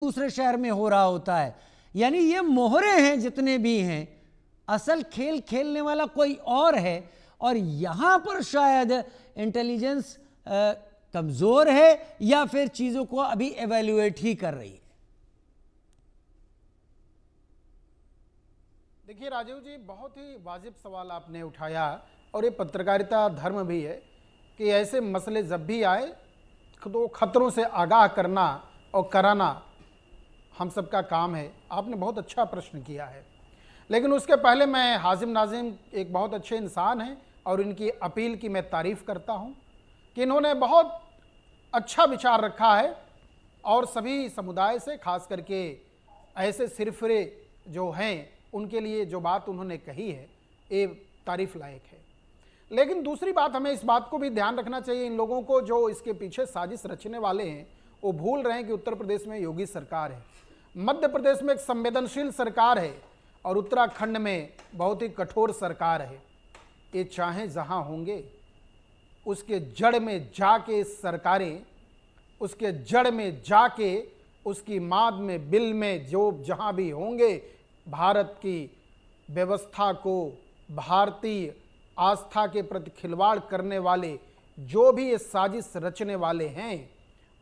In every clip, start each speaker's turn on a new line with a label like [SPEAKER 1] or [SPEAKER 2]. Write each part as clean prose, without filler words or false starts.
[SPEAKER 1] दूसरे शहर में हो रहा होता है। यानी ये मोहरे हैं जितने भी हैं, असल खेल खेलने वाला कोई और है, और यहां पर शायद इंटेलिजेंस कमजोर है या फिर चीजों को अभी एवेल्युएट ही कर रही है।
[SPEAKER 2] देखिए राजीव जी, बहुत ही वाजिब सवाल आपने उठाया, और ये पत्रकारिता धर्म भी है कि ऐसे मसले जब भी आए तो खतरों से आगाह करना और कराना हम सबका काम है। आपने बहुत अच्छा प्रश्न किया है, लेकिन उसके पहले मैं हाजिम नाजिम एक बहुत अच्छे इंसान हैं और इनकी अपील की मैं तारीफ़ करता हूं कि इन्होंने बहुत अच्छा विचार रखा है, और सभी समुदाय से, खास करके ऐसे सिरफिरे जो हैं उनके लिए जो बात उन्होंने कही है ये तारीफ लायक है। लेकिन दूसरी बात, हमें इस बात को भी ध्यान रखना चाहिए, इन लोगों को जो इसके पीछे साजिश रचने वाले हैं वो भूल रहे हैं कि उत्तर प्रदेश में योगी सरकार है, मध्य प्रदेश में एक संवेदनशील सरकार है, और उत्तराखंड में बहुत ही कठोर सरकार है। ये चाहे जहां होंगे उसके जड़ में जाके सरकारें, उसके जड़ में जाके उसकी माद में बिल में जो जहां भी होंगे, भारत की व्यवस्था को, भारतीय आस्था के प्रति खिलवाड़ करने वाले जो भी ये साजिश रचने वाले हैं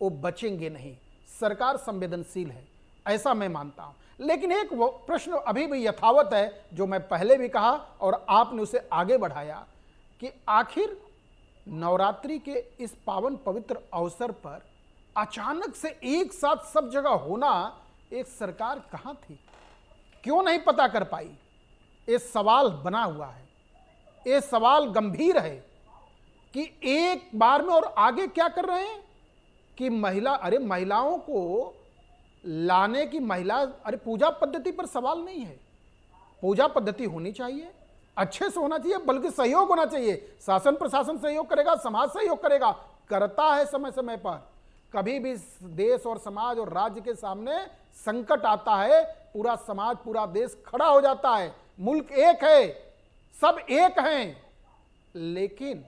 [SPEAKER 2] वो बचेंगे नहीं। सरकार संवेदनशील है, ऐसा मैं मानता हूं। लेकिन एक वो प्रश्न अभी भी यथावत है जो मैं पहले भी कहा और आपने उसे आगे बढ़ाया कि आखिर नवरात्रि के इस पावन पवित्र अवसर पर अचानक से एक साथ सब जगह होना, एक सरकार कहां थी, क्यों नहीं पता कर पाई? ये सवाल बना हुआ है, ये सवाल गंभीर है कि एक बार में, और आगे क्या कर रहे हैं कि महिलाओं को लाने की पूजा पद्धति पर सवाल नहीं है। पूजा पद्धति होनी चाहिए, अच्छे से होना चाहिए, बल्कि सहयोग होना चाहिए। शासन प्रशासन सहयोग करेगा, समाज सहयोग करेगा, करता है समय समय पर। कभी भी देश और समाज और राज्य के सामने संकट आता है, पूरा समाज पूरा देश खड़ा हो जाता है। मुल्क एक है, सब एक हैं, लेकिन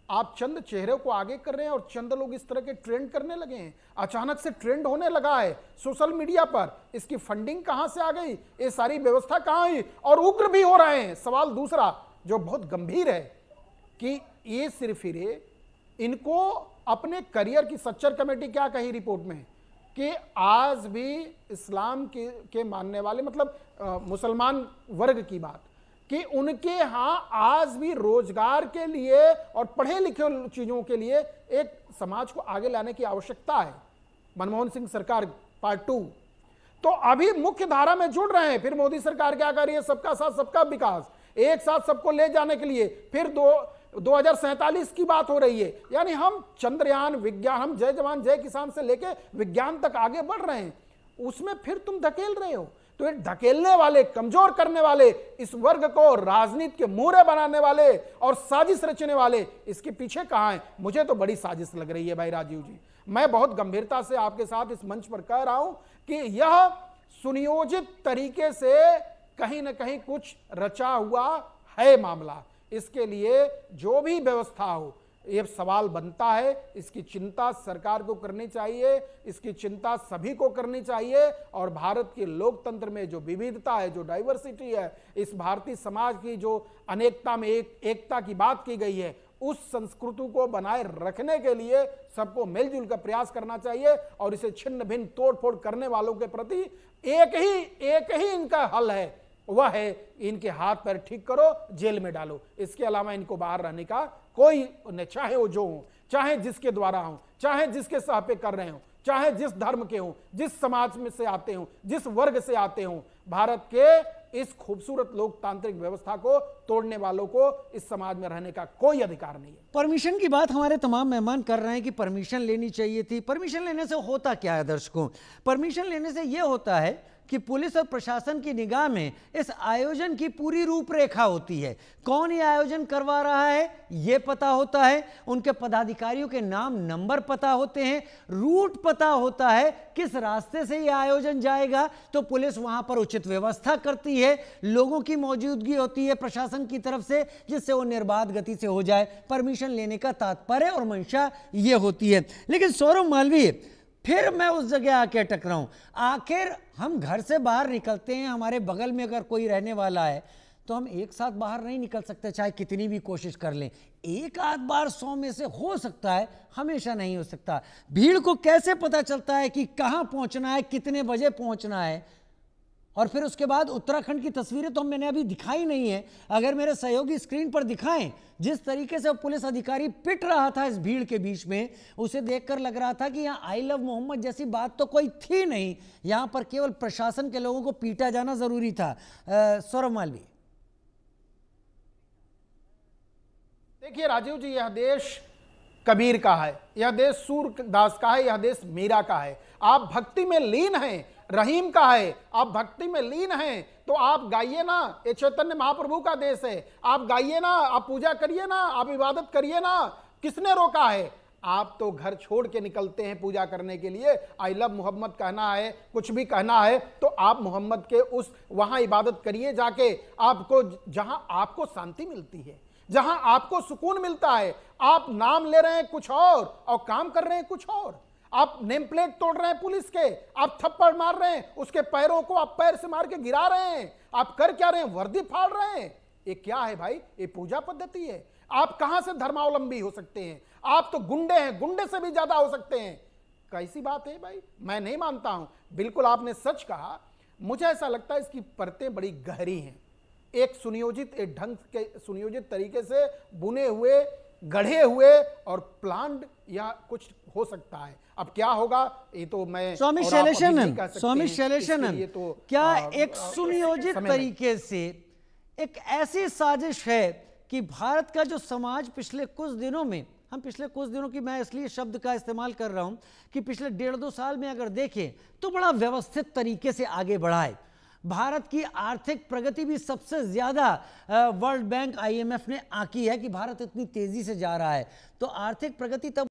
[SPEAKER 2] आप चंद चेहरे को आगे कर रहे हैं और चंद लोग इस तरह के ट्रेंड करने लगे हैं। अचानक से ट्रेंड होने लगा है सोशल मीडिया पर। इसकी फंडिंग कहां से आ गई, ये सारी व्यवस्था कहां हुई, और उग्र भी हो रहे हैं। सवाल दूसरा जो बहुत गंभीर है कि ये सिरफिरे, इनको अपने करियर की, सच्चर कमेटी क्या कही रिपोर्ट में कि आज भी इस्लाम के मानने वाले, मतलब मुसलमान वर्ग की बात, कि उनके यहां आज भी रोजगार के लिए और पढ़े लिखे चीजों के लिए एक समाज को आगे लाने की आवश्यकता है। मनमोहन सिंह सरकार पार्ट 2 तो अभी मुख्य धारा में जुड़ रहे हैं। फिर मोदी सरकार क्या कर रही है, सबका साथ सबका विकास, एक साथ सबको ले जाने के लिए। फिर 2047 की बात हो रही है। यानी हम चंद्रयान, विज्ञान, हम जय जवान जय किसान से लेके विज्ञान तक आगे बढ़ रहे हैं, उसमें फिर तुम धकेल रहे हो। तो ये धकेलने वाले, कमजोर करने वाले, इस वर्ग को राजनीति के मोहरे बनाने वाले और साजिश रचने वाले, इसके पीछे कहां है? मुझे तो बड़ी साजिश लग रही है भाई राजीव जी। मैं बहुत गंभीरता से आपके साथ इस मंच पर कह रहा हूं कि यह सुनियोजित तरीके से कहीं ना कहीं कुछ रचा हुआ है मामला। इसके लिए जो भी व्यवस्था हो, यह सवाल बनता है। इसकी चिंता सरकार को करनी चाहिए, इसकी चिंता सभी को करनी चाहिए। और भारत के लोकतंत्र में जो विविधता है, जो डाइवर्सिटी है, इस भारतीय समाज की जो अनेकता में एकता की बात की गई है, उस संस्कृति को बनाए रखने के लिए सबको मिलजुल कर प्रयास करना चाहिए। और इसे छिन्न भिन्न तोड़ फोड़ करने वालों के प्रति एक ही इनका हल है, वह है इनके हाथ पैर ठीक करो, जेल में डालो। इसके अलावा इनको बाहर रहने का कोई, चाहे वो जो हो, चाहे जिसके द्वारा हो, चाहे जिसके सह पे कर रहे हो, चाहे जिस धर्म के हो, जिस समाज में से आते हो, जिस वर्ग से आते हो, भारत के इस खूबसूरत लोकतांत्रिक व्यवस्था को तोड़ने वालों को इस समाज में रहने का कोई अधिकार नहीं है।
[SPEAKER 1] परमिशन की बात हमारे तमाम मेहमान कर रहे हैं कि परमिशन लेनी चाहिए थी। परमिशन लेने से होता क्या है दर्शकों? परमिशन लेने से यह होता है कि पुलिस और प्रशासन की निगाह में इस आयोजन की पूरी रूपरेखा होती है। कौन ये आयोजन करवा रहा है ये पता होता है, उनके पदाधिकारियों के नाम नंबर पता होते हैं, रूट पता होता है, किस रास्ते से ये आयोजन जाएगा। तो पुलिस वहां पर उचित व्यवस्था करती है, लोगों की मौजूदगी होती है प्रशासन की तरफ से, जिससे वो निर्बाध गति से हो जाए। परमिशन लेने का तात्पर्य और मंशा ये होती है। लेकिन सौरभ मालवीय, फिर मैं उस जगह आके टकराऊं। आखिर हम घर से बाहर निकलते हैं, हमारे बगल में अगर कोई रहने वाला है तो हम एक साथ बाहर नहीं निकल सकते, चाहे कितनी भी कोशिश कर लें। एक आध बार 100 में से हो सकता है, हमेशा नहीं हो सकता। भीड़ को कैसे पता चलता है कि कहां पहुंचना है, कितने बजे पहुंचना है? और फिर उसके बाद उत्तराखंड की तस्वीरें तो मैंने अभी दिखाई नहीं है, अगर मेरे सहयोगी स्क्रीन पर दिखाएं, जिस तरीके से वो पुलिस अधिकारी पिट रहा था इस भीड़ के बीच में, उसे देखकर लग रहा था कि यहाँ आई लव मोहम्मद जैसी बात तो कोई थी नहीं, यहाँ पर केवल प्रशासन के लोगों को पीटा जाना जरूरी था। सौरभ मालवीय।
[SPEAKER 2] देखिए राजीव जी, यह देश कबीर का है, यह देश सूरदास का है, यह देश मीरा का है। आप भक्ति में लीन हैं, रहीम का है, आप भक्ति में लीन हैं तो आप गाइए ना, ये चैतन्य महाप्रभु का देश है, आप गाइए ना, आप पूजा करिए ना, आप इबादत करिए ना। किसने रोका है? आप तो घर छोड़ के निकलते हैं पूजा करने के लिए। आई लव मोहम्मद कहना है, कुछ भी कहना है तो आप मोहम्मद के उस वहां इबादत करिए जाके, आपको जहां आपको शांति मिलती है, जहां आपको सुकून मिलता है। आप नाम ले रहे हैं कुछ और काम कर रहे हैं कुछ और। आप नेम प्लेट तोड़ रहे हैं पुलिस के, आप थप्पड़ मार रहे हैं, उसके पैरों को आप पैर से मार के गिरा रहे हैं। आप कर क्या रहे हैं? वर्दी फाड़ रहे हैं। ये क्या है भाई? ये पूजा पद्धति है? आप कहां से धर्मावलंबी हो सकते हैं? आप तो गुंडे हैं, गुंडे से भी ज्यादा हो सकते हैं। कैसी बात है भाई? मैं नहीं मानता हूं। बिल्कुल आपने सच कहा। मुझे ऐसा लगता है इसकी परतें बड़ी गहरी हैं। एक सुनियोजित ढंग के सुनियोजित तरीके से बुने हुए, गढ़े हुए और प्लान्ड या कुछ हो सकता है। अब क्या होगा ये तो मैं
[SPEAKER 1] स्वामी शैलेशानंद,
[SPEAKER 2] तो
[SPEAKER 1] क्या एक सुनियोजित तरीके से एक ऐसी साजिश है कि भारत का जो समाज पिछले कुछ दिनों में, हम पिछले कुछ दिनों की, मैं इसलिए शब्द का इस्तेमाल कर रहा हूं कि पिछले 1.5-2 साल में अगर देखें तो बड़ा व्यवस्थित तरीके से आगे बढ़ा है। भारत की आर्थिक प्रगति भी सबसे ज्यादा वर्ल्ड बैंक, IMF ने आंकी है कि भारत इतनी तेजी से जा रहा है। तो आर्थिक प्रगति तब